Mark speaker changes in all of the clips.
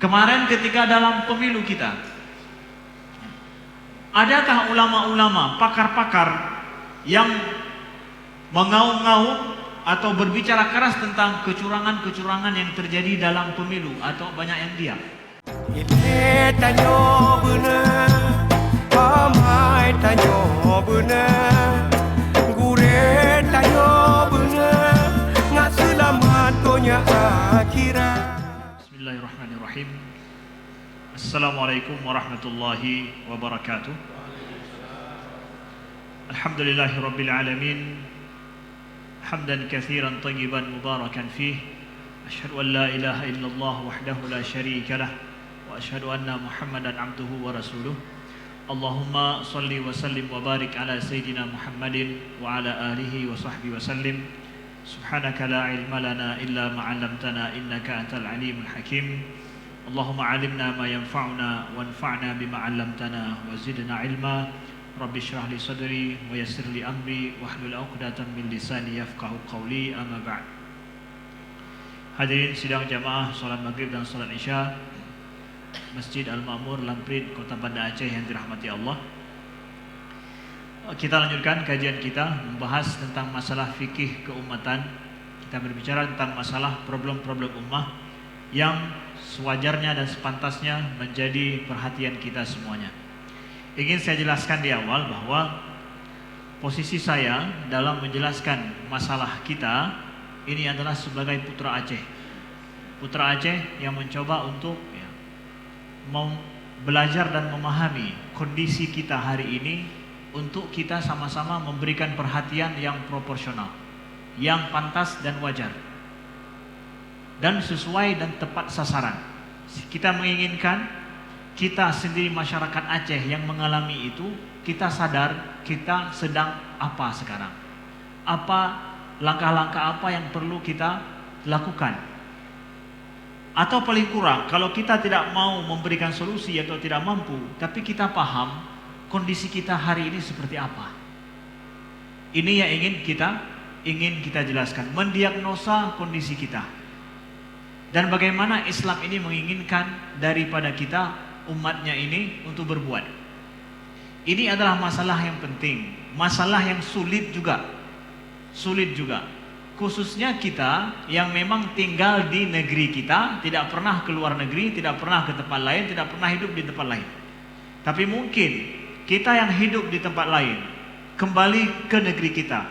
Speaker 1: Kemarin ketika dalam pemilu kita, adakah ulama-ulama, pakar-pakar yang mengaung-ngaung atau berbicara keras tentang kecurangan-kecurangan yang terjadi dalam pemilu, atau banyak yang diam? Bismillahirrahmanirrahim. Assalamualaikum warahmatullahi wabarakatuh. Alhamdulillahirabbil alamin. Hamdan katsiran thayyiban mubarakan fih. Asyhadu an la ilaha illallah wahdahu la syarika lah wa asyhadu anna Muhammadan abduhu wa rasuluh. Allahumma shalli wa sallim wa barik ala sayyidina Muhammadin wa ala alihi wa sahbihi wa sallim. Subhanaka la ilma lana illa ma 'allamtana innaka antal alimul hakim. Allahumma 'allimna ma yanfa'una wanfa'na bima 'allamtana wa zidna ilma. Rabbi shrah li sadri wa yassir li amri wahlul 'uqdatam min lisani yafqahu qawli, amma ba'd. Hadirin sidang jamaah salat maghrib dan salat isya Masjid Al-Ma'mur, Lamprit, Kota Banda Aceh yang dirahmati Allah. Kita lanjutkan kajian kita membahas tentang masalah fikih keumatan. Kita berbicara tentang masalah problem-problem ummah yang sewajarnya dan sepantasnya menjadi perhatian kita semuanya. Ingin saya jelaskan di awal bahwa posisi saya dalam menjelaskan masalah kita ini adalah sebagai putra Aceh. Putra Aceh yang mencoba untuk belajar dan memahami kondisi kita hari ini, untuk kita sama-sama memberikan perhatian yang proporsional, yang pantas dan wajar, dan sesuai dan tepat sasaran. Kita menginginkan kita sendiri, masyarakat Aceh yang mengalami itu, kita sadar kita sedang apa sekarang, apa langkah-langkah apa yang perlu kita lakukan. Atau paling kurang, kalau kita tidak mau memberikan solusi atau tidak mampu, tapi kita paham kondisi kita hari ini seperti apa. Ini yang ingin kita jelaskan, mendiagnosa kondisi kita. Dan bagaimana Islam ini menginginkan daripada kita, umatnya ini, untuk berbuat. Ini adalah masalah yang penting, masalah yang sulit juga. Khususnya kita yang memang tinggal di negeri kita, tidak pernah keluar negeri, tidak pernah ke tempat lain, tidak pernah hidup di tempat lain. Tapi mungkin kita yang hidup di tempat lain kembali ke negeri kita,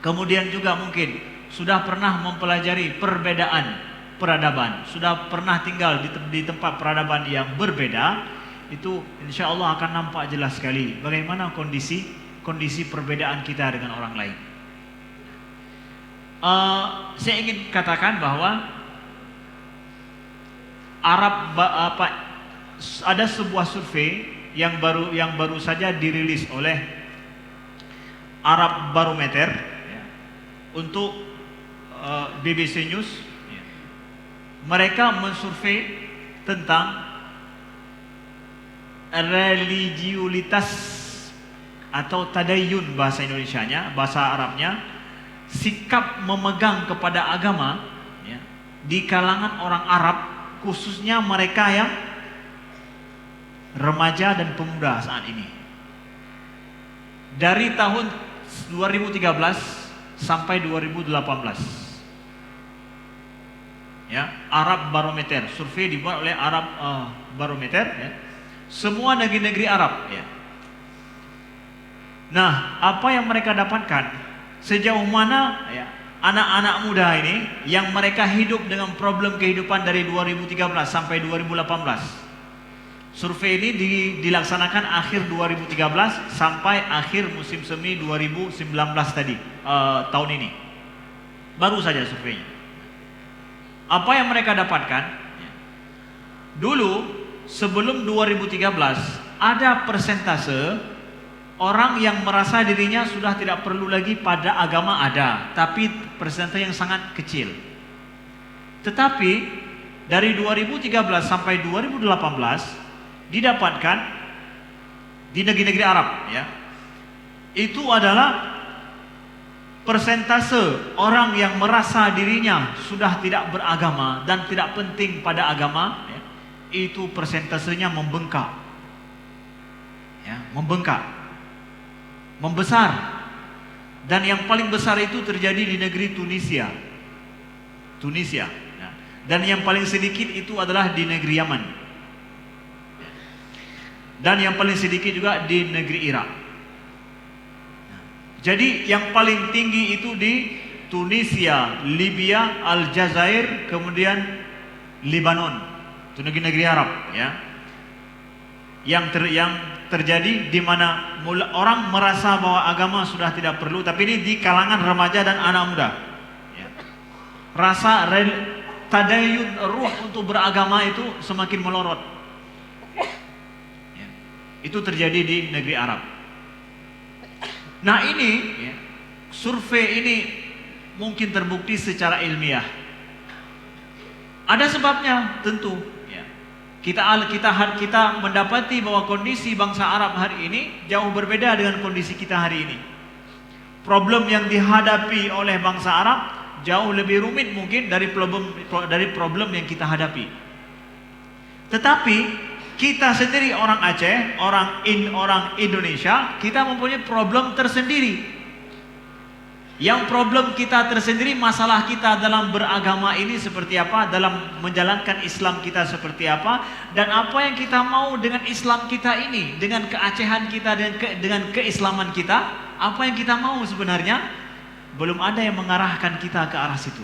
Speaker 1: kemudian juga mungkin sudah pernah mempelajari perbedaan peradaban, sudah pernah tinggal di tempat peradaban yang berbeda, itu insya Allah akan nampak jelas sekali bagaimana kondisi perbedaan kita dengan orang lain. Saya ingin katakan bahwa ada sebuah survei yang baru saja dirilis oleh Arab Barometer untuk BBC News. Mereka mensurvei tentang religiulitas atau tadayun bahasa Indonesianya, bahasa Arabnya, sikap memegang kepada agama di kalangan orang Arab, khususnya mereka yang remaja dan pemuda saat ini. Dari tahun 2013 sampai 2018. Arab Barometer, survei dibuat oleh Arab Barometer, semua negeri-negeri Arab. Nah, apa yang mereka dapatkan? Sejauh mana anak-anak muda ini yang mereka hidup dengan problem kehidupan dari 2013 sampai 2018. Survei ini dilaksanakan akhir 2013 sampai akhir musim semi 2019 tadi, tahun ini. Baru saja surveinya. Apa yang mereka dapatkan? Dulu sebelum 2013 ada persentase orang yang merasa dirinya sudah tidak perlu lagi pada agama, ada, tapi persentase yang sangat kecil. Tetapi dari 2013 sampai 2018 didapatkan di negeri-negeri Arab, itu adalah persentase orang yang merasa dirinya sudah tidak beragama dan tidak penting pada agama, itu persentasenya membengkak, ya, membengkak, membesar. Dan yang paling besar itu terjadi di negeri Tunisia. Ya. Dan yang paling sedikit itu adalah di negeri Yaman. Dan yang paling sedikit juga di negeri Irak. Jadi yang paling tinggi itu di Tunisia, Libya, Aljazair, kemudian Lebanon, itu negeri-negeri Arab, ya. Yang terjadi di mana orang merasa bahwa agama sudah tidak perlu, tapi ini di kalangan remaja dan anak muda. Ya. Rasa tadayun, ruh untuk beragama itu semakin melorot. Ya. Itu terjadi di negeri Arab. Nah ini, ya, survei ini mungkin terbukti secara ilmiah. Ada sebabnya tentu. Ya. Kita mendapati bahwa kondisi bangsa Arab hari ini jauh berbeda dengan kondisi kita hari ini. Problem yang dihadapi oleh bangsa Arab jauh lebih rumit mungkin dari problem yang kita hadapi. Tetapi kita sendiri orang Aceh, orang Indonesia, kita mempunyai problem tersendiri. Yang problem kita tersendiri, masalah kita dalam beragama ini seperti apa, dalam menjalankan Islam kita seperti apa, dan apa yang kita mau dengan Islam kita ini, dengan keacehan kita, dengan keislaman kita, apa yang kita mau sebenarnya, belum ada yang mengarahkan kita ke arah situ.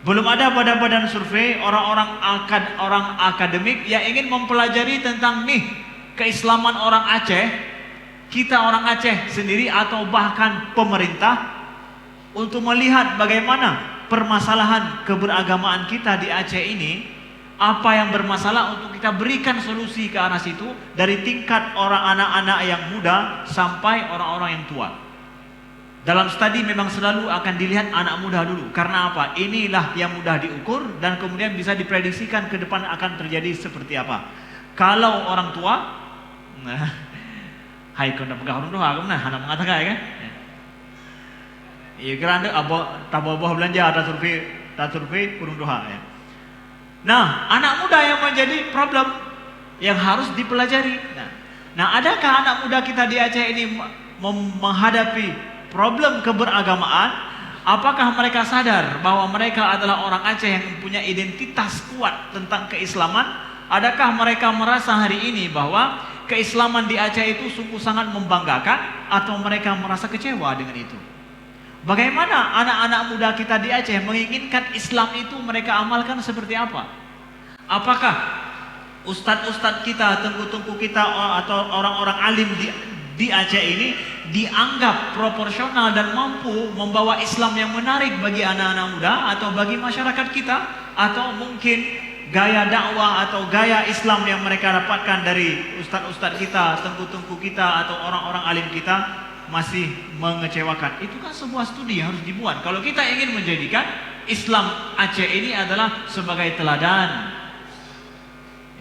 Speaker 1: Belum ada badan-badan survei, orang akademik yang ingin mempelajari tentang keislaman orang Aceh, kita orang Aceh sendiri atau bahkan pemerintah, untuk melihat bagaimana permasalahan keberagamaan kita di Aceh ini, apa yang bermasalah untuk kita berikan solusi ke arah situ, dari tingkat orang anak-anak yang muda sampai orang-orang yang tua. Dalam studi memang selalu akan dilihat anak muda dulu. Karena apa? Inilah yang mudah diukur dan kemudian bisa diprediksikan ke depan akan terjadi seperti apa. Kalau orang tua, hai kau nak pegang orang tua, aku nak anak mengatakan kan? Iya kerana tabah belanja ada survei kurung doha ya. Nah, anak muda yang menjadi problem yang harus dipelajari. Nah, adakah anak muda kita di Aceh ini menghadapi problem keberagamaan? Apakah mereka sadar bahwa mereka adalah orang Aceh yang punya identitas kuat tentang keislaman? Adakah mereka merasa hari ini bahwa keislaman di Aceh itu sungguh sangat membanggakan, atau mereka merasa kecewa dengan itu? Bagaimana anak-anak muda kita di Aceh menginginkan Islam itu mereka amalkan seperti apa? Apakah ustadz-ustadz kita, tengku-tengku kita, atau orang-orang alim di Aceh ini dianggap proporsional dan mampu membawa Islam yang menarik bagi anak-anak muda atau bagi masyarakat kita? Atau mungkin gaya dakwah atau gaya Islam yang mereka dapatkan dari ustadz-ustadz kita, tengku-tengku kita, atau orang-orang alim kita masih mengecewakan? Itu kan sebuah studi yang harus dibuat. Kalau kita ingin menjadikan Islam Aceh ini adalah sebagai teladan,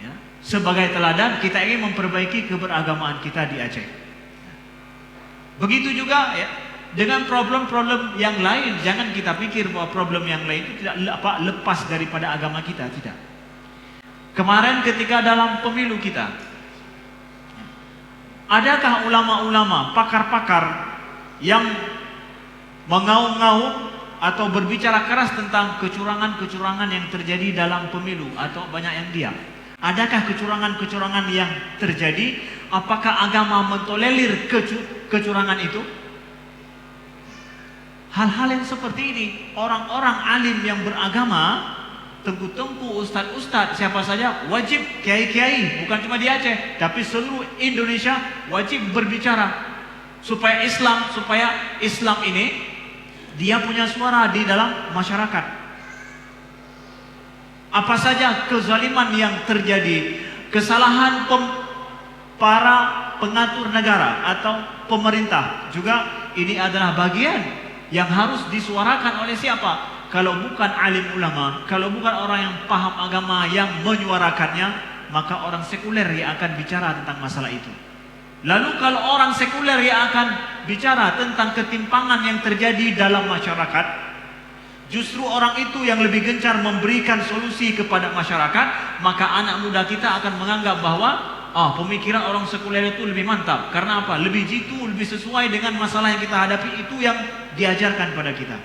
Speaker 1: ya, sebagai teladan kita ingin memperbaiki keberagamaan kita di Aceh. Begitu juga ya dengan problem-problem yang lain. Jangan kita pikir bahwa problem yang lain itu tidak lepas daripada agama kita, tidak. Kemarin ketika dalam pemilu kita, adakah ulama-ulama, pakar-pakar yang mengaung-ngaung atau berbicara keras tentang kecurangan-kecurangan yang terjadi dalam pemilu, atau banyak yang diam? Adakah kecurangan-kecurangan yang terjadi? Apakah agama mentolerir kecurangan itu? Hal-hal yang seperti ini, orang-orang alim yang beragama, tengku-tengku, ustadz-ustadz, siapa saja, wajib, kiai-kiai, bukan cuma di Aceh, tapi seluruh Indonesia wajib berbicara supaya Islam ini dia punya suara di dalam masyarakat. Apa saja kezaliman yang terjadi, kesalahan para pengatur negara atau pemerintah, juga ini adalah bagian yang harus disuarakan oleh siapa? Kalau bukan alim ulama, kalau bukan orang yang paham agama yang menyuarakannya, maka orang sekuler yang akan bicara tentang masalah itu. Lalu kalau orang sekuler yang akan bicara tentang ketimpangan yang terjadi dalam masyarakat, justru orang itu yang lebih gencar memberikan solusi kepada masyarakat, maka anak muda kita akan menganggap bahwa pemikiran orang sekuler itu lebih mantap. Karena apa? Lebih jitu, lebih sesuai dengan masalah yang kita hadapi, itu yang diajarkan pada kita.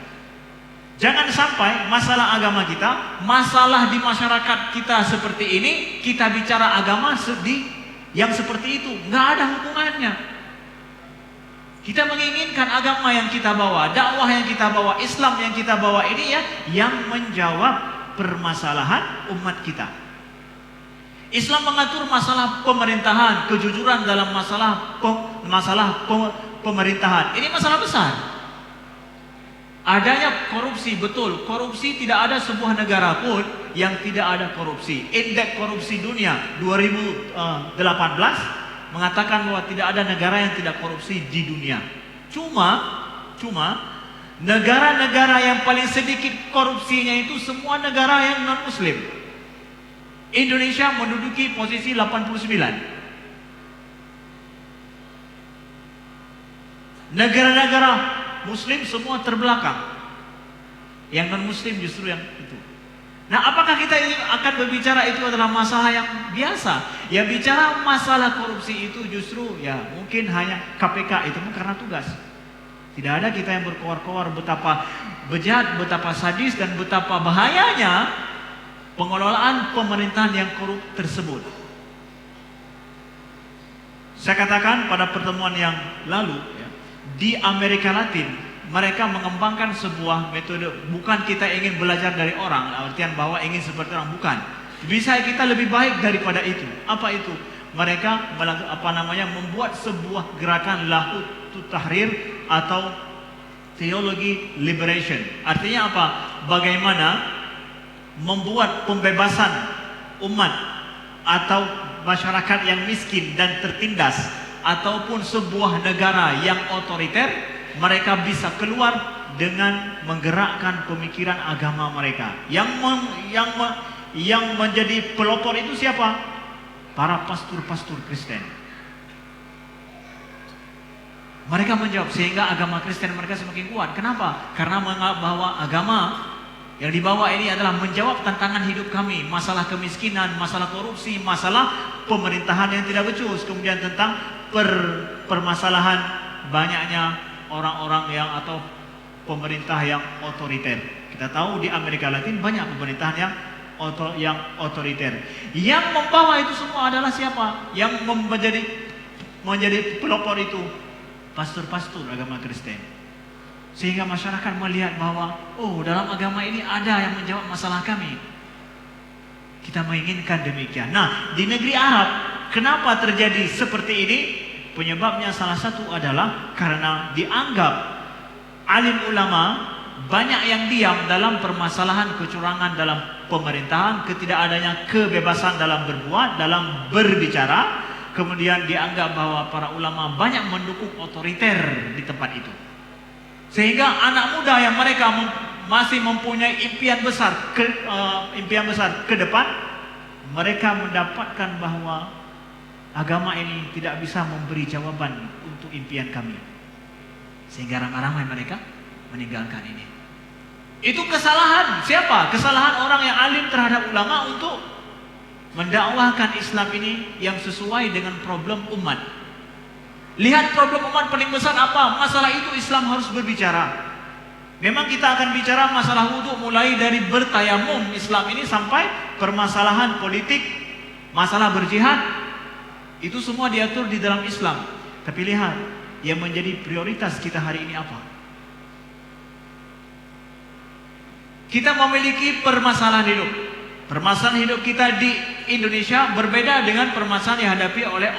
Speaker 1: Jangan sampai masalah agama kita, masalah di masyarakat kita seperti ini, kita bicara agama yang seperti itu. Nggak ada hubungannya. Kita menginginkan agama yang kita bawa, dakwah yang kita bawa, Islam yang kita bawa ini yang menjawab permasalahan umat kita. Islam mengatur masalah pemerintahan, kejujuran dalam masalah pemerintahan. Ini masalah besar. Adanya korupsi, betul. Korupsi, tidak ada sebuah negara pun yang tidak ada korupsi. Indeks korupsi dunia 2018 mengatakan bahwa tidak ada negara yang tidak korupsi di dunia. Cuma negara-negara yang paling sedikit korupsinya itu semua negara yang non-muslim. Indonesia menduduki posisi 89. Negara-negara muslim semua terbelakang. Yang non-muslim justru yang itu. Nah, apakah kita ini akan berbicara itu adalah masalah yang biasa? Ya, bicara masalah korupsi itu justru mungkin hanya KPK, itu pun karena tugas. Tidak ada kita yang berkoar-koar betapa bejat, betapa sadis, dan betapa bahayanya pengelolaan pemerintahan yang korup tersebut. Saya katakan pada pertemuan yang lalu, di Amerika Latin mereka mengembangkan sebuah metode. Bukan kita ingin belajar dari orang, artian bahwa ingin seperti orang, bukan. Bisa kita lebih baik daripada itu. Apa itu? Mereka membuat sebuah gerakan Lahut Tahrir atau Theology Liberation. Artinya apa? Bagaimana membuat pembebasan umat atau masyarakat yang miskin dan tertindas, ataupun sebuah negara yang otoriter, mereka bisa keluar dengan menggerakkan pemikiran agama mereka. Yang menjadi pelopor itu siapa? Para pastor-pastor Kristen. Mereka menjawab, sehingga agama Kristen mereka semakin kuat. Kenapa? Karena menganggap bahwa agama yang dibawa ini adalah menjawab tantangan hidup kami, masalah kemiskinan, masalah korupsi, masalah pemerintahan yang tidak becus, kemudian tentang permasalahan banyaknya orang-orang atau pemerintah yang otoriter. Kita tahu di Amerika Latin banyak pemerintahan yang otoriter. Yang membawa itu semua adalah siapa? Yang menjadi pelopor itu pastor-pastor agama Kristen. Sehingga masyarakat melihat bahwa dalam agama ini ada yang menjawab masalah kami. Kita menginginkan demikian. Nah, di negeri Arab, kenapa terjadi seperti ini? Penyebabnya salah satu adalah karena dianggap alim ulama banyak yang diam dalam permasalahan kecurangan dalam pemerintahan, ketidakadanya kebebasan dalam berbuat, dalam berbicara. Kemudian dianggap bahwa para ulama banyak mendukung otoriter di tempat itu. Sehingga anak muda yang mereka masih mempunyai impian besar ke depan, mereka mendapatkan bahwa agama ini tidak bisa memberi jawaban untuk impian kami. Sehingga ramai-ramai mereka meninggalkan ini. Itu kesalahan siapa? Kesalahan orang yang alim terhadap ulama untuk mendakwahkan Islam ini yang sesuai dengan problem umat. Lihat problem umat paling besar apa? Masalah itu Islam harus berbicara. Memang kita akan bicara masalah wudhu mulai dari bertayamum Islam ini sampai permasalahan politik, masalah berjihad. Itu semua diatur di dalam Islam. Tapi lihat, yang menjadi prioritas kita hari ini apa? Kita memiliki permasalahan hidup. Permasalahan hidup kita di Indonesia berbeda dengan permasalahan yang dihadapi oleh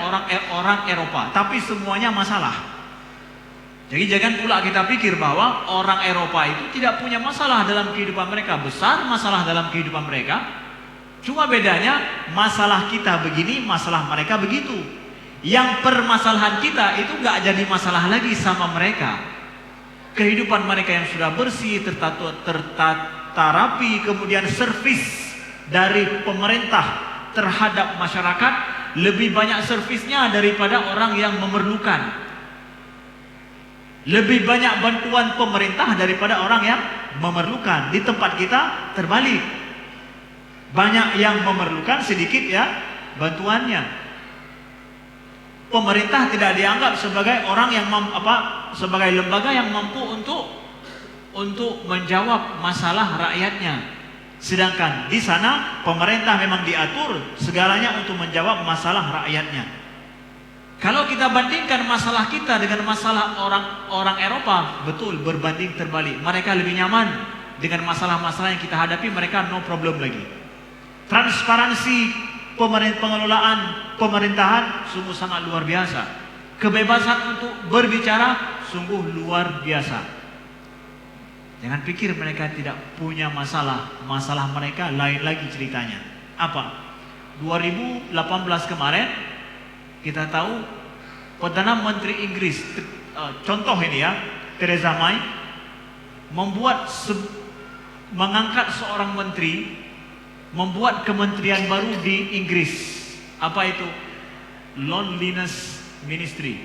Speaker 1: orang Eropa. Tapi semuanya masalah. Jadi jangan pula kita pikir bahwa orang Eropa itu tidak punya masalah dalam kehidupan mereka. Besar masalah dalam kehidupan mereka. Cuma bedanya masalah kita begini, masalah mereka begitu. Yang permasalahan kita itu nggak jadi masalah lagi sama mereka. Kehidupan mereka yang sudah bersih, tertata rapi, kemudian servis dari pemerintah terhadap masyarakat lebih banyak servisnya daripada orang yang memerlukan. Lebih banyak bantuan pemerintah daripada orang yang memerlukan. Di tempat kita terbalik. Banyak yang memerlukan, sedikit ya bantuannya. Pemerintah tidak dianggap sebagai orang yang sebagai lembaga yang mampu untuk menjawab masalah rakyatnya. Sedangkan di sana pemerintah memang diatur segalanya untuk menjawab masalah rakyatnya. Kalau kita bandingkan masalah kita dengan masalah orang Eropa, betul berbanding terbalik. Mereka lebih nyaman dengan masalah-masalah yang kita hadapi, mereka no problem lagi. Transparansi pengelolaan pemerintahan sungguh sangat luar biasa. Kebebasan untuk berbicara sungguh luar biasa. Jangan pikir mereka tidak punya masalah. Masalah mereka lain lagi ceritanya. Apa? 2018 kemarin kita tahu Perdana Menteri Inggris, contoh ini ya, Theresa May mengangkat seorang menteri, membuat kementerian baru di Inggris. Apa itu? Loneliness Ministry.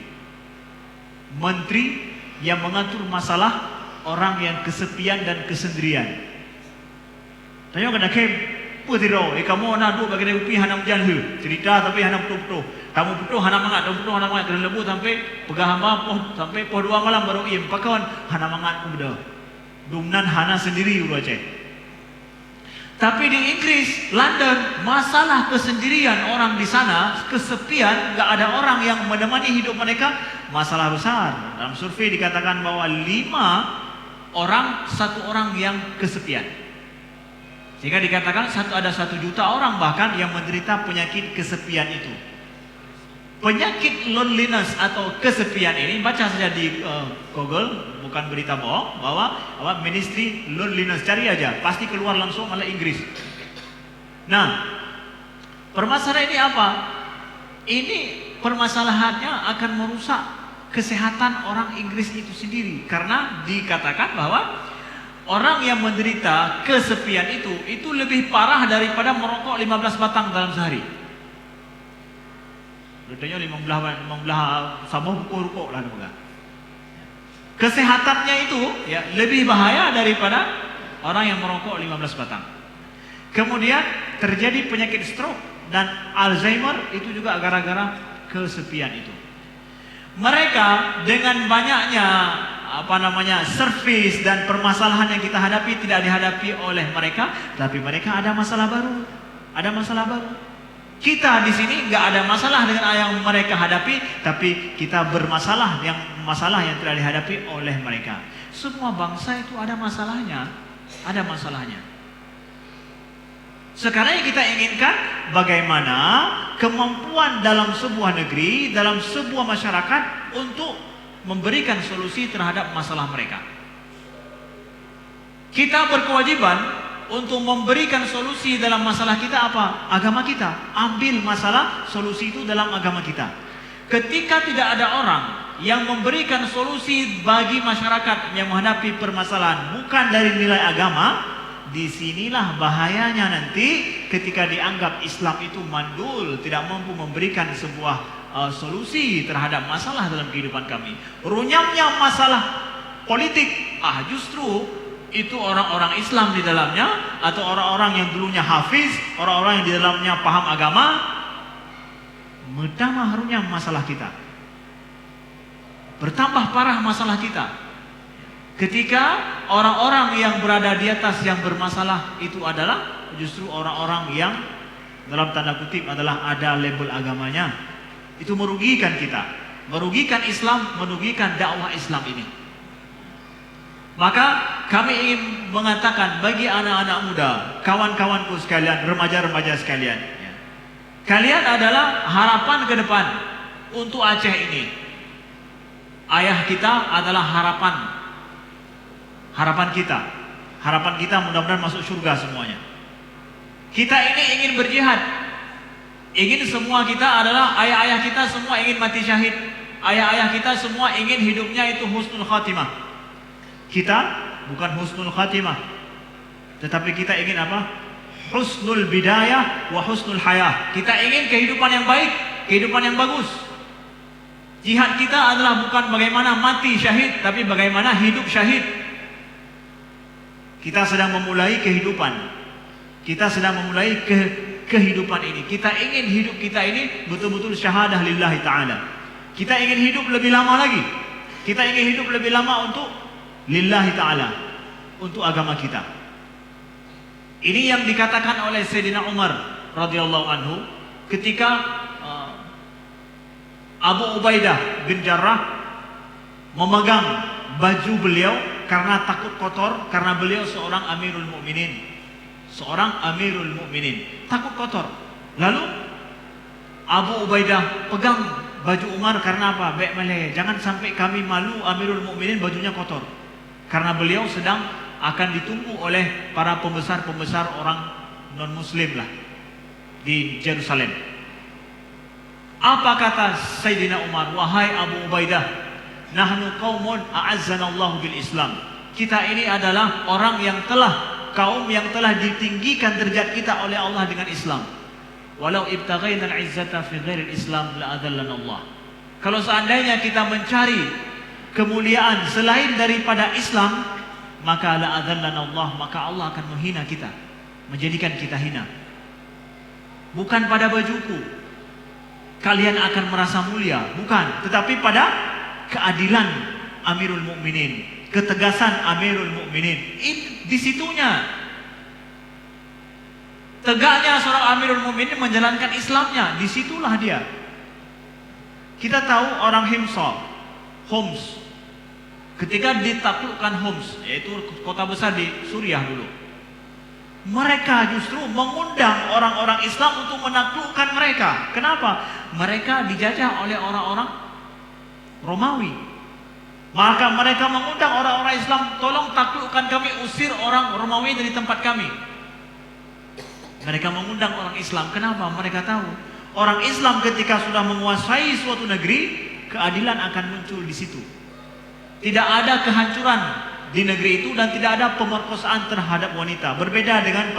Speaker 1: Menteri yang mengatur masalah orang yang kesepian dan kesendirian. Tanya kena kem, putiro, kamu nak dua bagian upi hanam janhu, cerita tapi hanam betul-betul. Kamu betul hanam mangat, betul hanam mangat, kena lebu sampai pegah hamba sampai poh 2 malam baru im. Pakawan hanam mangat ku beda. Dumnan hana sendiri ulu aceh. Tapi di Inggris, London, masalah kesendirian orang di sana, kesepian, nggak ada orang yang menemani hidup mereka, masalah besar. Dalam survei dikatakan bahwa 1 orang yang kesepian. Sehingga dikatakan ada 1 juta orang bahkan yang menderita penyakit kesepian itu. Penyakit loneliness atau kesepian ini, baca saja di Google, bukan berita bohong, bahwa Ministry Loneliness, cari aja, pasti keluar langsung oleh Inggris. Nah, permasalahan ini apa? Ini permasalahannya akan merusak kesehatan orang Inggris itu sendiri, karena dikatakan bahwa orang yang menderita kesepian itu lebih parah daripada merokok 15 batang dalam sehari. Betulnya 15 sama rokok lah juga. Kesehatannya itu ya lebih bahaya daripada orang yang merokok 15 batang. Kemudian terjadi penyakit stroke dan Alzheimer itu juga gara-gara kesepian itu. Mereka dengan banyaknya servis dan permasalahan yang kita hadapi tidak dihadapi oleh mereka, tapi mereka ada masalah baru. Ada masalah baru. Kita di sini nggak ada masalah dengan yang mereka hadapi, tapi kita bermasalah masalah yang tidak dihadapi oleh mereka. Semua bangsa itu ada masalahnya, ada masalahnya. Sekarang yang kita inginkan bagaimana kemampuan dalam sebuah negeri, dalam sebuah masyarakat untuk memberikan solusi terhadap masalah mereka. Kita berkewajiban untuk memberikan solusi dalam masalah kita apa? Agama kita. Ambil masalah solusi itu dalam agama kita. Ketika tidak ada orang yang memberikan solusi bagi masyarakat yang menghadapi permasalahan bukan dari nilai agama, disinilah bahayanya nanti ketika dianggap Islam itu mandul, tidak mampu memberikan sebuah solusi terhadap masalah dalam kehidupan kami. Runyamnya masalah politik, justru itu orang-orang Islam di dalamnya, atau orang-orang yang dulunya hafiz, orang-orang yang di dalamnya paham agama, bertambah harunya masalah kita, bertambah parah masalah kita. Ketika orang-orang yang berada di atas yang bermasalah itu adalah justru orang-orang yang dalam tanda kutip adalah ada label agamanya, itu merugikan kita, merugikan Islam, merugikan dakwah Islam ini. Maka kami ingin mengatakan bagi anak-anak muda, kawan-kawanku sekalian, remaja-remaja sekalian, kalian adalah harapan ke depan untuk Aceh ini. Ayah kita adalah harapan kita. Harapan kita mudah-mudahan masuk surga semuanya. Kita ini ingin berjihad. Ingin semua kita adalah ayah-ayah kita semua ingin mati syahid. Ayah-ayah kita semua ingin hidupnya itu husnul khatimah. Kita bukan husnul khatimah, tetapi kita ingin apa? Husnul bidayah wa husnul hayah. Kita ingin kehidupan yang baik, kehidupan yang bagus. Jihad kita adalah bukan bagaimana mati syahid, tapi bagaimana hidup syahid. Kita sedang memulai kehidupan. Kita sedang memulai kehidupan ini. Kita ingin hidup kita ini betul-betul syahadah lillahi ta'ala. Kita ingin hidup lebih lama lagi. Kita ingin hidup lebih lama untuk lillahi ta'ala, untuk agama kita. Ini yang dikatakan oleh Sayyidina Umar radhiyallahu anhu ketika Abu Ubaidah bin Jarrah memegang baju beliau karena takut kotor, karena beliau seorang Amirul Mukminin. Seorang Amirul Mukminin takut kotor. Lalu Abu Ubaidah pegang baju Umar karena apa? Baik malih, jangan sampai kami malu Amirul Mukminin bajunya kotor. Karena beliau sedang akan ditunggu oleh para pembesar-pembesar orang non-muslim lah di Yerusalem. Apa kata Sayyidina Umar? Wahai Abu Ubaidah, nahnu qaumun a'azzanallahu bil Islam. Kita ini adalah orang yang kaum yang telah ditinggikan derajat kita oleh Allah dengan Islam. Walau ibtaghaina al-izzata fi ghairi al-Islam la adallana Allah. Kalau seandainya kita mencari kemuliaan selain daripada Islam, maka la adallana Allah, maka Allah akan menghina kita, menjadikan kita hina. Bukan pada bajuku kalian akan merasa mulia, bukan, tetapi pada keadilan Amirul Mukminin, ketegasan Amirul Mukminin. Di situnya tegaknya seorang Amirul Mukminin menjalankan Islamnya, disitulah dia. Kita tahu orang Homs, ketika ditaklukkan Homs, yaitu kota besar di Suriah dulu, mereka justru mengundang orang-orang Islam untuk menaklukkan mereka. Kenapa? Mereka dijajah oleh orang-orang Romawi. Maka mereka mengundang orang-orang Islam, tolong taklukkan kami, usir orang Romawi dari tempat kami. Mereka mengundang orang Islam. Kenapa? Mereka tahu orang Islam ketika sudah menguasai suatu negeri, keadilan akan muncul di situ. Tidak ada kehancuran di negeri itu dan tidak ada pemerkosaan terhadap wanita. Berbeda dengan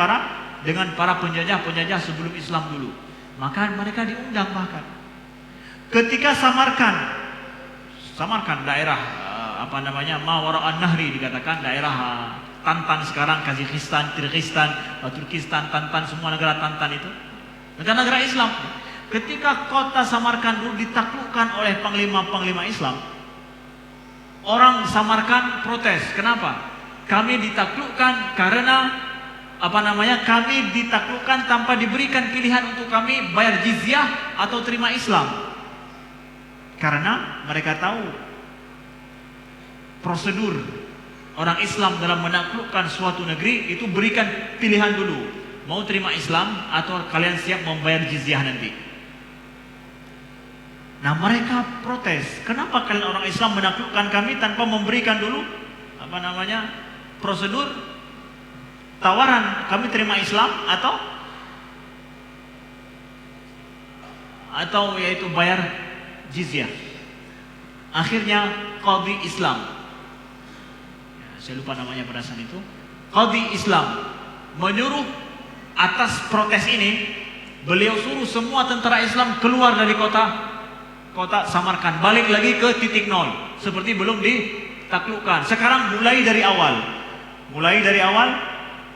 Speaker 1: para penjajah sebelum Islam dulu. Maka mereka diundang bahkan. Ketika Samarkand daerah Mawara an-Nahri dikatakan daerah Tantan sekarang, Kazakhstan, Kyrgyzstan, Turkistan, Tantan, semua negara Tantan itu negara-negara Islam. Ketika kota Samarkand dulu ditaklukkan oleh panglima-panglima Islam, orang Samarkand protes. Kenapa? Kami ditaklukkan karena kami ditaklukkan tanpa diberikan pilihan untuk kami bayar jizyah atau terima Islam. Karena mereka tahu prosedur orang Islam dalam menaklukkan suatu negeri itu, berikan pilihan dulu, mau terima Islam atau kalian siap membayar jizyah nanti. Nah, mereka protes. Kenapa kalian orang Islam menaklukkan kami tanpa memberikan dulu prosedur tawaran, kami terima Islam atau yaitu bayar jizyah. Akhirnya Qadhi Islam, saya lupa namanya pada saat itu, Qadhi Islam menyuruh atas protes ini, beliau suruh semua tentara Islam keluar dari kota Samarkand, balik lagi ke titik nol seperti belum ditaklukkan. Sekarang mulai dari awal,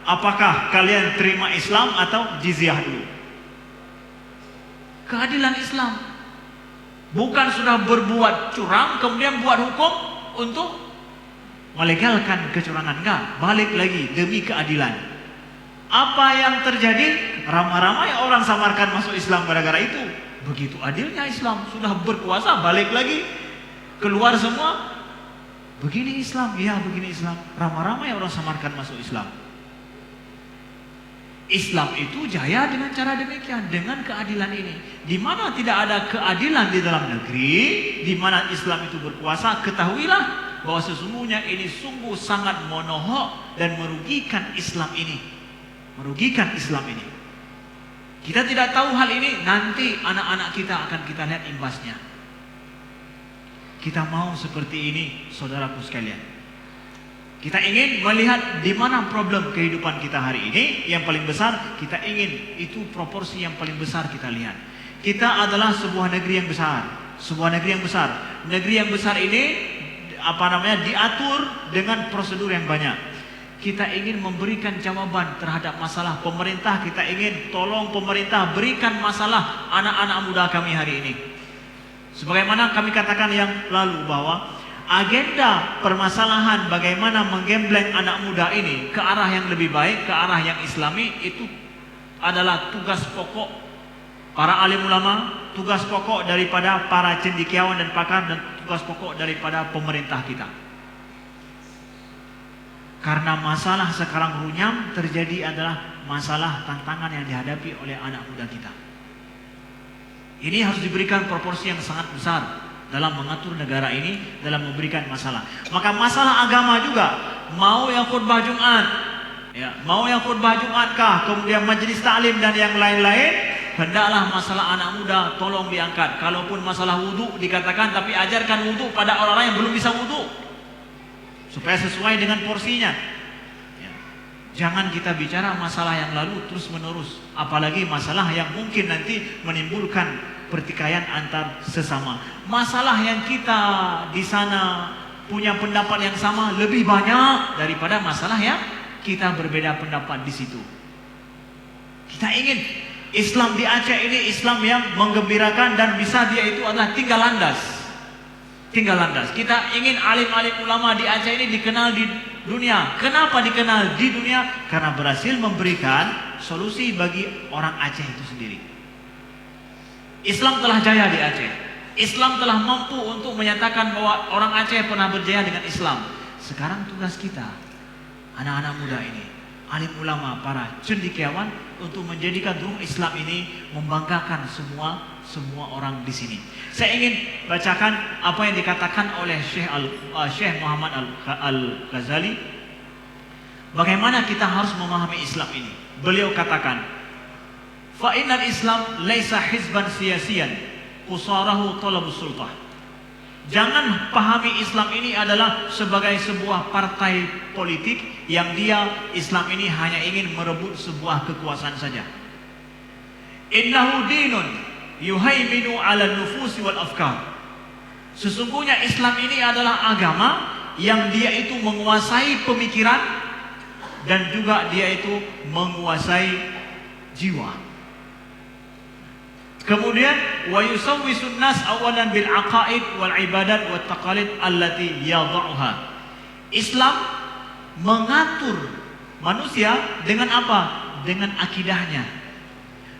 Speaker 1: apakah kalian terima Islam atau jizyah dulu? Keadilan Islam. Bukan sudah berbuat curang kemudian buat hukum untuk melegalkan kecurangan, enggak, balik lagi demi keadilan. Apa yang terjadi? Ramai-ramai orang Samarkand masuk Islam gara-gara itu. Begitu adilnya Islam, sudah berkuasa, balik lagi, keluar semua. Begini Islam, ya begini Islam. Ramai-ramai orang Samarkand masuk Islam. Islam itu jaya dengan cara demikian, dengan keadilan ini. Di mana tidak ada keadilan di dalam negeri, di mana Islam itu berkuasa, ketahuilah bahwa sesungguhnya ini sungguh sangat monohok dan merugikan Islam ini. Merugikan Islam ini. Kita tidak tahu hal ini, nanti anak-anak kita akan kita lihat imbasnya. Kita mau seperti ini, saudaraku sekalian. Kita ingin melihat di mana problem kehidupan kita hari ini. Yang paling besar kita ingin itu proporsi yang paling besar kita lihat. Kita adalah sebuah negeri yang besar, sebuah negeri yang besar. Negeri yang besar ini diatur dengan prosedur yang banyak. Kita ingin memberikan jawaban terhadap masalah pemerintah. Kita ingin tolong pemerintah berikan masalah anak-anak muda kami hari ini. Sebagaimana kami katakan yang lalu bahwa agenda permasalahan bagaimana menggembleng anak muda ini ke arah yang lebih baik, ke arah yang islami, itu adalah tugas pokok para alim ulama, tugas pokok daripada para cendekiawan dan pakar, dan tugas pokok daripada pemerintah kita. Karena masalah sekarang runyam terjadi adalah masalah tantangan yang dihadapi oleh anak muda kita. Ini harus diberikan proporsi yang sangat besar dalam mengatur negara ini, dalam memberikan masalah. Maka masalah agama juga, mau yang khutbah Jumat, mau yang khutbah Jumatkah, kemudian majelis taklim dan yang lain-lain, hendaklah masalah anak muda tolong diangkat. Kalaupun masalah wudu dikatakan, tapi ajarkan wudu pada orang-orang yang belum bisa wudu, supaya sesuai dengan porsinya. Jangan kita bicara masalah yang lalu terus menerus, apalagi masalah yang mungkin nanti menimbulkan pertikaian antar sesama. Masalah yang kita di sana punya pendapat yang sama lebih banyak daripada masalah yang kita berbeda pendapat di situ. Kita ingin Islam di Aceh ini Islam yang menggembirakan, dan bisa dia itu adalah tinggal landas. Kita ingin alim-alim ulama di Aceh ini dikenal di dunia. Kenapa dikenal di dunia? Karena berhasil memberikan solusi bagi orang Aceh itu sendiri. Islam telah jaya di Aceh. Islam telah mampu untuk menyatakan bahwa orang Aceh pernah berjaya dengan Islam. Sekarang tugas kita, anak-anak muda ini, alim ulama, para cendekiawan, untuk menjadikan ruh Islam ini membanggakan semua orang di sini. Saya ingin bacakan apa yang dikatakan oleh Syekh Muhammad Al-Ghazali. Bagaimana kita harus memahami Islam ini? Beliau katakan, fa innal Islam laisa hizban siyasiyan qusarahu talabus sultah. Jangan pahami Islam ini adalah sebagai sebuah partai politik yang Islam ini hanya ingin merebut sebuah kekuasaan saja. Innahu dinun yuhaiminu ala nufusi wal afkar. Sesungguhnya Islam ini adalah agama yang dia itu menguasai pemikiran dan juga dia itu menguasai jiwa. Kemudian wa yusawwisun nas awalan bil aqaid wal ibadat wat taqalid allati yadha'uha. Islam mengatur manusia dengan apa? Dengan akidahnya.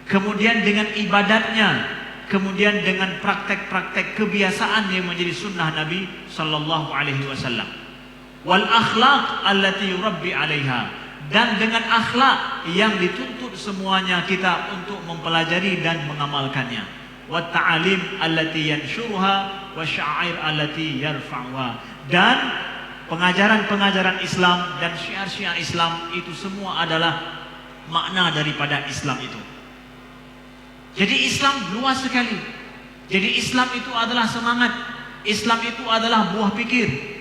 Speaker 1: Kemudian dengan ibadatnya, kemudian dengan praktek-praktek kebiasaan yang menjadi sunnah Nabi sallallahu alaihi wasallam. Wal akhlaq allati yurabbi 'alaiha. Dan dengan akhlak yang dituntut semuanya kita untuk mempelajari dan mengamalkannya. Wa ta'alim allati yansyuruha wa sya'air allati yarfa'uha. Dan pengajaran-pengajaran Islam dan syiar-syiar Islam itu semua adalah makna daripada Islam itu. Jadi Islam luas sekali. Jadi Islam itu adalah semangat. Islam itu adalah buah pikir.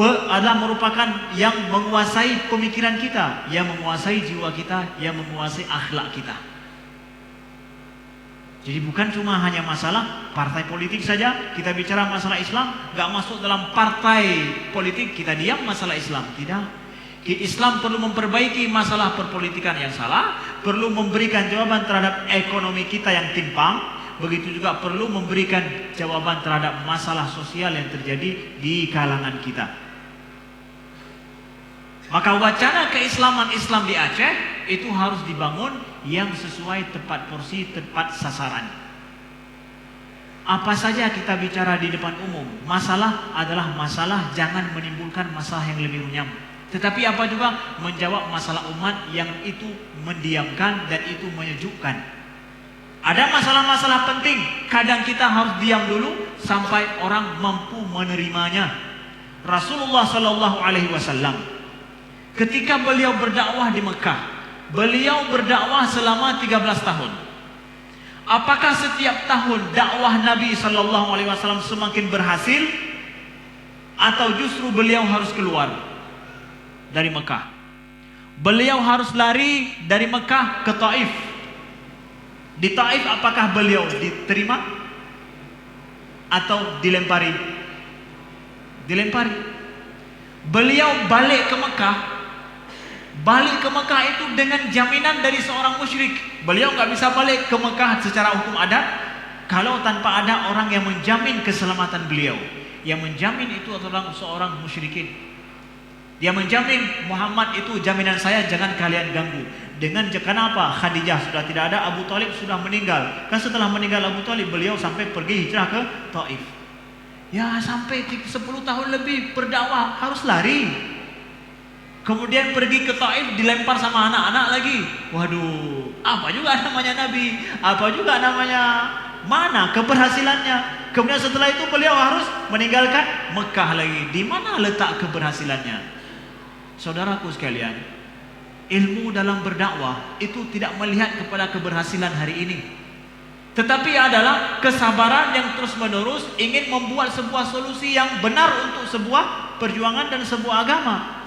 Speaker 1: Adalah merupakan yang menguasai pemikiran kita, yang menguasai jiwa kita, yang menguasai akhlak kita. Jadi bukan cuma hanya masalah partai politik saja kita bicara masalah Islam, gak masuk dalam partai politik kita diam masalah Islam. Tidak. Islam perlu memperbaiki masalah perpolitikan yang salah, perlu memberikan jawaban terhadap ekonomi kita yang timpang. Begitu juga perlu memberikan jawaban terhadap masalah sosial yang terjadi di kalangan kita. Maka wacana keislaman Islam di Aceh itu harus dibangun yang sesuai tepat porsi, tepat sasaran. Apa saja kita bicara di depan umum, masalah adalah masalah, jangan menimbulkan masalah yang lebih runyam. Tetapi apa juga menjawab masalah umat yang itu mendiamkan dan itu menyejukkan. Ada masalah-masalah penting, kadang kita harus diam dulu sampai orang mampu menerimanya. Rasulullah Sallallahu Alaihi Wasallam ketika beliau berdakwah di Mekah, beliau berdakwah selama 13 tahun. Apakah setiap tahun dakwah Nabi Sallallahu Alaihi Wasallam semakin berhasil, atau justru beliau harus keluar dari Mekah? Beliau harus lari dari Mekah ke Taif. Di Taif apakah beliau diterima? atau dilempari? Dilempari. Beliau balik ke Mekah. Balik ke Mekah itu dengan jaminan dari seorang musyrik. Beliau nggak bisa balik ke Mekah secara hukum adat kalau tanpa ada orang yang menjamin keselamatan beliau. Yang menjamin itu adalah seorang musyrikin. Dia menjamin Muhammad itu jaminan saya, jangan kalian ganggu. Dengan kenapa? Khadijah sudah tidak ada, Abu Talib sudah meninggal. Kan setelah meninggal Abu Talib, beliau sampai pergi hijrah ke Taif. Ya sampai 10 tahun lebih berdakwah, harus lari. Kemudian pergi ke Taif, dilempar sama anak-anak lagi. Waduh, apa juga namanya Nabi, apa juga namanya, mana keberhasilannya. Kemudian setelah itu beliau harus meninggalkan Mekah lagi. Di mana letak keberhasilannya? Saudaraku sekalian, ilmu dalam berdakwah itu tidak melihat kepada keberhasilan hari ini, tetapi adalah kesabaran yang terus menerus ingin membuat sebuah solusi yang benar untuk sebuah perjuangan dan sebuah agama.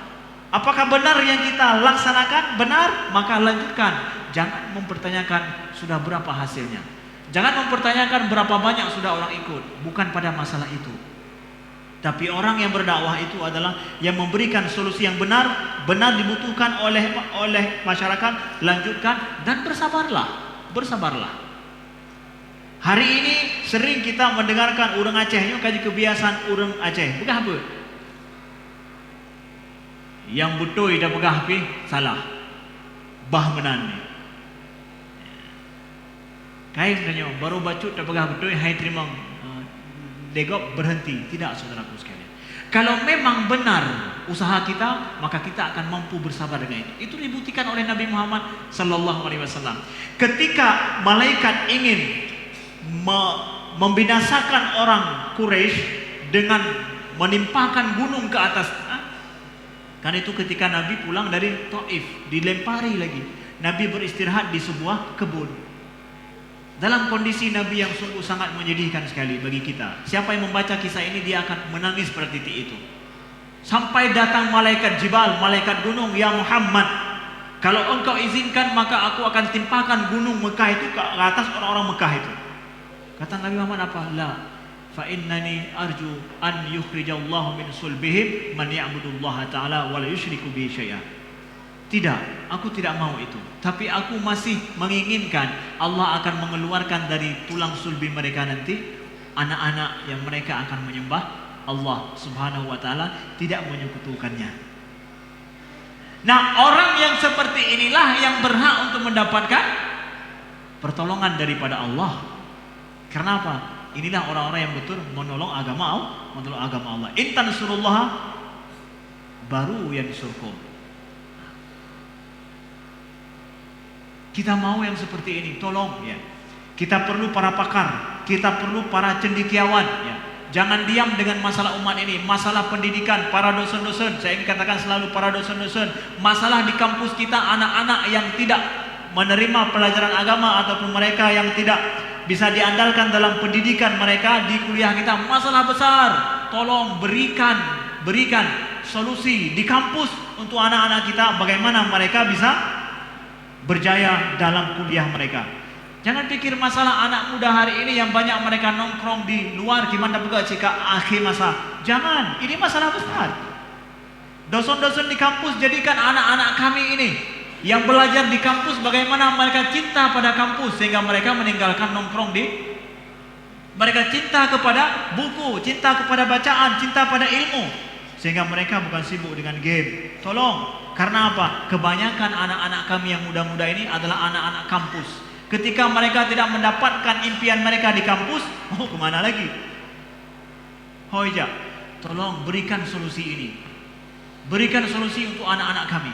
Speaker 1: Apakah benar yang kita laksanakan? Benar, maka lanjutkan. Jangan mempertanyakan sudah berapa hasilnya. Jangan mempertanyakan berapa banyak sudah orang ikut. Bukan pada masalah itu. Tapi orang yang berdakwah itu adalah yang memberikan solusi yang benar, benar dibutuhkan oleh masyarakat, lanjutkan dan bersabarlah. Bersabarlah. Hari ini sering kita mendengarkan orang Aceh, ini kaji kebiasaan orang Aceh. Bukan apa? Yang betul dah pegah api, salah. Bah menan ni. Kain tanya, baru bacut dah pegah betul, hai terima degok berhenti. Tidak, saudaraku sekalian. Kalau memang benar usaha kita, maka kita akan mampu bersabar dengan itu. Itu dibuktikan oleh Nabi Muhammad sallallahu alaihi wasallam. Ketika malaikat ingin membinasakan orang Quraisy dengan menimpakan gunung ke atas, kan itu ketika Nabi pulang dari Taif, dilempari lagi. Nabi beristirahat di sebuah kebun. Dalam kondisi Nabi yang sungguh sangat menyedihkan sekali bagi kita. Siapa yang membaca kisah ini, dia akan menangis pada titik itu. Sampai datang malaikat Jibal, malaikat gunung, ya Muhammad, kalau engkau izinkan maka aku akan timpakan gunung Mekah itu ke atas orang-orang Mekah itu. Kata Nabi Muhammad apa? La, fa innani arju an yukhrijallahu min sulbihim man ya'budullaha ta'ala wa la yusyriku bihi syai'a. Tidak, aku tidak mau itu. Tapi aku masih menginginkan Allah akan mengeluarkan dari tulang sulbi mereka nanti anak-anak yang mereka akan menyembah Allah Subhanahu wa taala, tidak menyekutukannya. Nah, orang yang seperti inilah yang berhak untuk mendapatkan pertolongan daripada Allah. Kenapa? Inilah orang-orang yang betul menolong agama Allah. In tansurullah baru yang disurkum. Kita mau yang seperti ini, tolong ya. Kita perlu para pakar, kita perlu para cendekiawan ya. Jangan diam dengan masalah umat ini, masalah pendidikan, para dosen-dosen. Saya ingin katakan selalu para dosen-dosen. Masalah di kampus kita, anak-anak yang tidak menerima pelajaran agama ataupun mereka yang tidak bisa diandalkan dalam pendidikan mereka di kuliah kita, masalah besar. Tolong berikan solusi di kampus untuk anak-anak kita, bagaimana mereka bisa berjaya dalam kuliah mereka. Jangan pikir masalah anak muda hari ini yang banyak mereka nongkrong di luar, gimana juga jika akhir masa. Jangan, ini masalah besar. Dosen-dosen di kampus, jadikan anak-anak kami ini yang belajar di kampus bagaimana mereka cinta pada kampus, sehingga mereka meninggalkan nongkrong mereka cinta kepada buku, cinta kepada bacaan, cinta pada ilmu, sehingga mereka bukan sibuk dengan game. Tolong. Karena apa? Kebanyakan anak-anak kami yang muda-muda ini adalah anak-anak kampus. Ketika mereka tidak mendapatkan impian mereka di kampus, kemana lagi? Hoja, tolong berikan solusi ini. Berikan solusi untuk anak-anak kami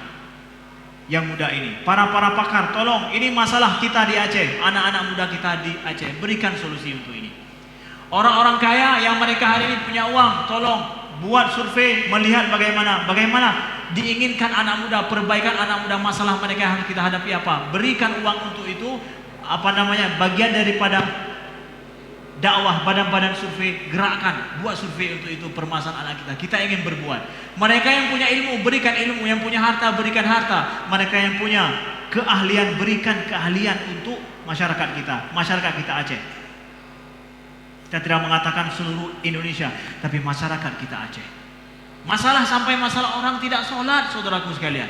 Speaker 1: yang muda ini. Para pakar, tolong, ini masalah kita di Aceh, anak-anak muda kita di Aceh, berikan solusi untuk ini. Orang-orang kaya yang mereka hari ini punya uang, tolong buat survei melihat bagaimana diinginkan anak muda, perbaikan anak muda, masalah mereka yang harus kita hadapi apa. Berikan uang untuk itu, bagian daripada dakwah, badan-badan survei, gerakkan, buat survei untuk itu permasalahan anak kita. Kita ingin berbuat. Mereka yang punya ilmu, berikan ilmu. Yang punya harta, berikan harta. Mereka yang punya keahlian, berikan keahlian untuk masyarakat kita Aceh. Kita tidak mengatakan seluruh Indonesia, tapi masyarakat kita Aceh. Masalah sampai masalah orang tidak sholat, saudaraku sekalian.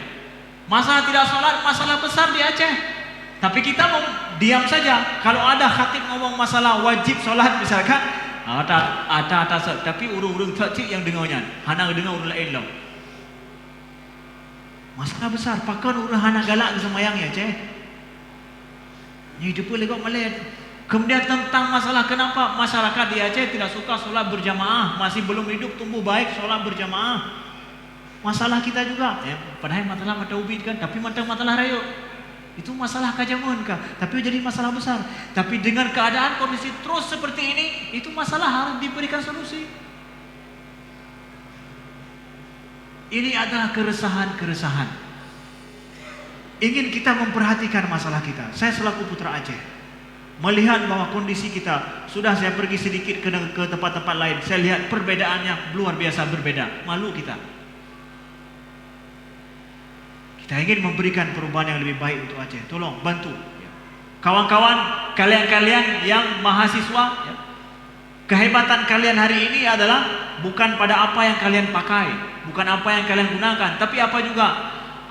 Speaker 1: Masalah tidak sholat, masalah besar di Aceh. Tapi kita mau diam saja. Kalau ada khatib ngomong masalah wajib sholat misalkan, ada tapi urung-urung tak yang dengarnya, hana dengar urung lain lah. Masalah besar, pakan urung hana galak ke semayangnya Aceh. Ini depan legok Malay. Kemudian tentang masalah kenapa masyarakat di Aceh tidak suka sholat berjamaah, masih belum hidup tumbuh baik sholat berjamaah. Masalah kita juga, padahal masalah mata ubid kan, tapi masalah rayu. Itu masalah kajamun kah? Tapi jadi masalah besar. Tapi dengan keadaan kondisi terus seperti ini, itu masalah harus diberikan solusi. Ini adalah keresahan-keresahan. Ingin kita memperhatikan masalah kita. Saya selaku putra Aceh melihat bahwa kondisi kita, sudah saya pergi sedikit ke tempat-tempat lain, saya lihat perbedaannya luar biasa berbeda. Malu kita. Kita ingin memberikan perubahan yang lebih baik untuk Aceh. Tolong bantu kawan-kawan, kalian-kalian yang mahasiswa, kehebatan kalian hari ini adalah bukan pada apa yang kalian pakai, bukan apa yang kalian gunakan, tapi apa juga,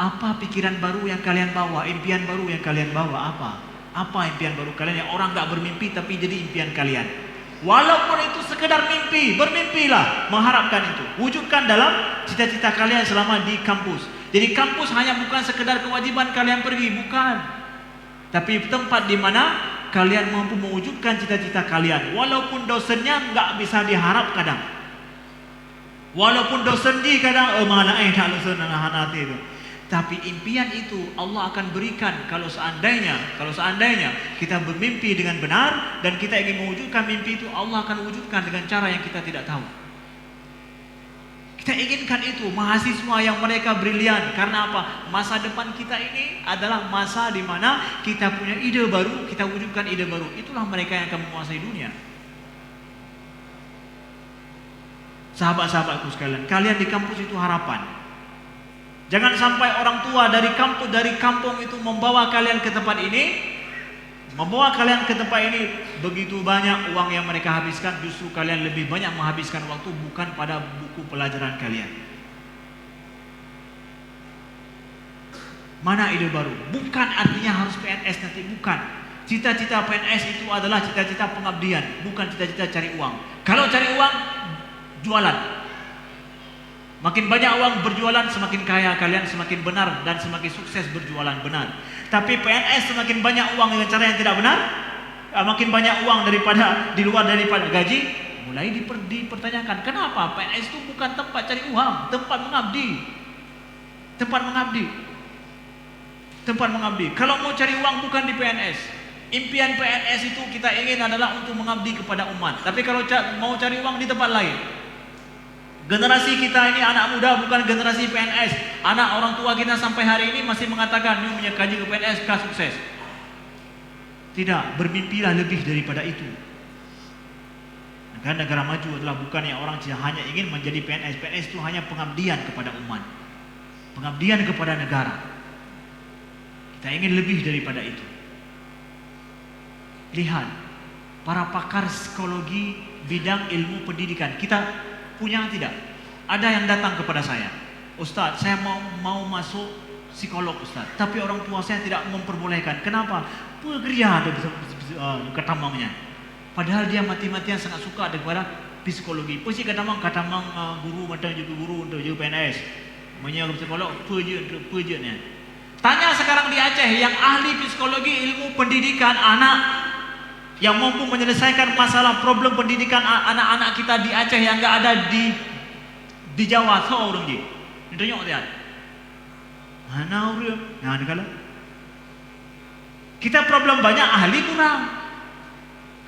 Speaker 1: apa pikiran baru yang kalian bawa, impian baru yang kalian bawa. Apa impian baru kalian yang orang gak bermimpi tapi jadi impian kalian. Walaupun itu sekedar mimpi, bermimpilah mengharapkan itu. Wujudkan dalam cita-cita kalian selama di kampus. Jadi kampus hanya bukan sekedar kewajiban kalian pergi, bukan. Tapi tempat di mana kalian mampu mewujudkan cita-cita kalian. Walaupun dosennya gak bisa diharap kadang. Walaupun dosen di kadang, mana tak dosen anak-anak itu. Tapi impian itu Allah akan berikan kalau seandainya kita bermimpi dengan benar dan kita ingin mewujudkan mimpi itu, Allah akan wujudkan dengan cara yang kita tidak tahu. Kita inginkan itu mahasiswa yang mereka brilian. Karena apa? Masa depan kita ini adalah masa di mana kita punya ide baru, kita wujudkan ide baru. Itulah mereka yang akan menguasai dunia. Sahabat-sahabatku sekalian, kalian di kampus itu harapan. Jangan sampai orang tua dari kampung itu membawa kalian ke tempat ini, begitu banyak uang yang mereka habiskan, justru kalian lebih banyak menghabiskan waktu bukan pada buku pelajaran kalian. Mana ide baru? Bukan artinya harus PNS nanti, bukan. Cita-cita PNS itu adalah cita-cita pengabdian, bukan cita-cita cari uang. Kalau cari uang, jualan. Makin banyak uang berjualan, semakin kaya kalian, semakin benar dan semakin sukses berjualan benar. Tapi PNS semakin banyak uang dengan cara yang tidak benar, makin banyak uang di luar daripada gaji, mulai dipertanyakan. Kenapa? PNS itu bukan tempat cari uang, tempat mengabdi. Tempat mengabdi. Kalau mau cari uang bukan di PNS. Impian PNS itu kita ingin adalah untuk mengabdi kepada umat. Tapi kalau mau cari uang di tempat lain. Generasi kita ini anak muda bukan generasi PNS. Anak orang tua kita sampai hari ini masih mengatakan, "Ni punya kaji ke PNS, kah sukses." Tidak, bermimpilah lebih daripada itu. Negara maju adalah bukan yang orang hanya ingin menjadi PNS. PNS itu hanya pengabdian kepada umat, pengabdian kepada negara. Kita ingin lebih daripada itu. Lihat, para pakar psikologi bidang ilmu pendidikan kita punya tidak? Ada yang datang kepada saya, "Ustaz, saya mau masuk psikolog Ustaz, tapi orang tua saya tidak memperbolehkan." Kenapa? Pekerja ada ketamangnya. Padahal dia mati-matian sangat suka kepada psikologi. Pasti katamang guru macam juga guru untuk PNS. Menyerang psikolog peje-nya. Tanya sekarang di Aceh yang ahli psikologi ilmu pendidikan anak yang mampu menyelesaikan masalah problem pendidikan anak-anak kita di Aceh yang enggak ada di Jawa, seorang je. Tengok dia. Mana orang? Nah, kalau kita problem banyak, ahli kurang.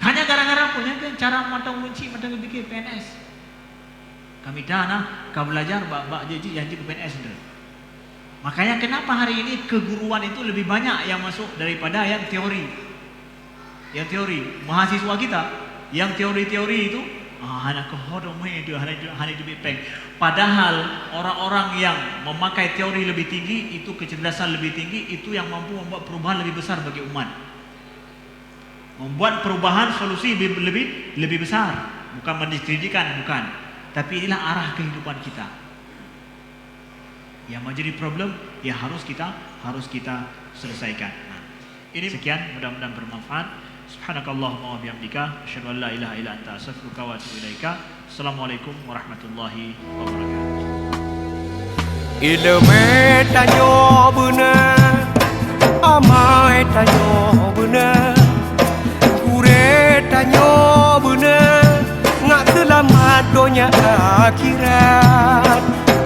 Speaker 1: Hanya gara-gara punya cara mata kunci, mata bikin PNS. Kami dah kau belajar bak jadi yang ke PNS itu. Makanya kenapa hari ini keguruan itu lebih banyak yang masuk daripada yang teori. Yang teori, mahasiswa kita yang teori-teori itu anak kehodongnya itu hanya lebih peng. Padahal orang-orang yang memakai teori lebih tinggi itu kecerdasan lebih tinggi, itu yang mampu membuat perubahan lebih besar bagi umat. membuat perubahan solusi lebih besar, bukan mendiskreditkan, bukan. Tapi inilah arah kehidupan kita. Yang menjadi problem yang harus kita selesaikan. Nah, ini sekian, mudah-mudahan bermanfaat. Subhanakallahumma wa bihamdika asyhadu an la ilaha illa anta astaghfiruka wa atubu ilaika. Assalamualaikum warahmatullahi wabarakatuh.
Speaker 2: Ilmu tanyo benar, amai tanyo benar, kure tanyo benar, ngak selamat dunia akhirat.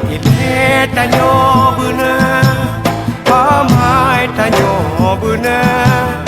Speaker 2: Ilmu tanyo benar, amai tanyo benar.